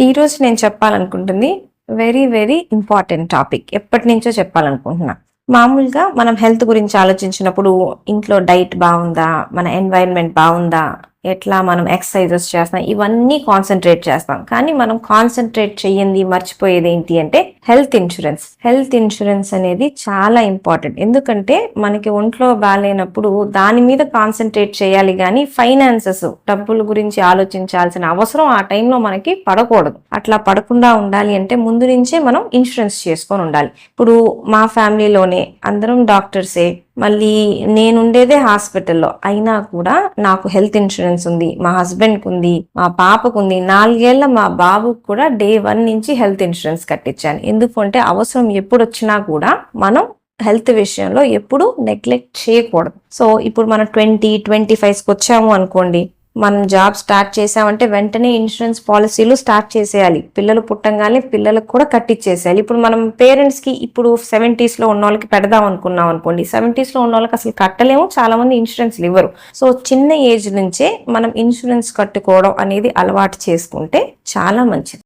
ఈరోజు నేను చెప్పాలనుకుంటుంది very very important topic. ఎప్పటి నుంచో చెప్పాలనుకుంటున్నా. మామూలుగా మనం హెల్త్ గురించి ఆలోచించినప్పుడు ఇంట్లో డైట్ బాగుందా, మన ఎన్వైరన్మెంట్ బాగుందా, ఎట్లా మనం ఎక్సర్సైజెస్ చేస్తాం, ఇవన్నీ కాన్సన్ట్రేట్ చేస్తాం. కానీ మనం కాన్సన్ట్రేట్ చెయ్యండి, మర్చిపోయేది ఏంటి అంటే హెల్త్ ఇన్సూరెన్స్. హెల్త్ ఇన్సూరెన్స్ అనేది చాలా ఇంపార్టెంట్. ఎందుకంటే మనకి ఒంట్లో బాగాలేనప్పుడు దాని మీద కాన్సన్ట్రేట్ చేయాలి, కానీ ఫైనాన్సెస్, డబ్బుల గురించి ఆలోచించాల్సిన అవసరం ఆ టైంలో మనకి పడకూడదు. అట్లా పడకుండా ఉండాలి అంటే ముందు నుంచే మనం ఇన్సూరెన్స్ చేసుకొని ఉండాలి. ఇప్పుడు మా ఫ్యామిలీలోనే అందరం డాక్టర్సే, మళ్ళీ నేనుండేదే హాస్పిటల్లో అయినా కూడా నాకు హెల్త్ ఇన్సూరెన్స్ ఉంది, మా హస్బెండ్కి ఉంది, మా పాపకు ఉంది, 4 ఏళ్ల మా బాబుకు కూడా డే 1 నుంచి హెల్త్ ఇన్సూరెన్స్ కట్టించాను. ఎందుకంటే అవసరం ఎప్పుడు వచ్చినా కూడా మనం హెల్త్ విషయంలో ఎప్పుడు నెగ్లెక్ట్ చేయకూడదు. సో ఇప్పుడు మనం 20-25కి వచ్చాము అనుకోండి, మనం జాబ్ స్టార్ట్ చేసామంటే వెంటనే ఇన్సూరెన్స్ పాలసీలు స్టార్ట్ చేసేయాలి. పిల్లలు పుట్టంగానే పిల్లలకు కూడా కట్టించేసేయాలి. ఇప్పుడు మనం పేరెంట్స్ కి ఇప్పుడు 70s లో ఉన్న వాళ్ళకి పెడదాం అనుకున్నాం అనుకోండి, 70s లో ఉన్న వాళ్ళకి అసలు కట్టలేము, చాలా మంది ఇన్సూరెన్స్ ఇవ్వరు. సో చిన్న ఏజ్ నుంచే మనం ఇన్సూరెన్స్ కట్టుకోవడం అనేది అలవాటు చేసుకుంటే చాలా మంచిది.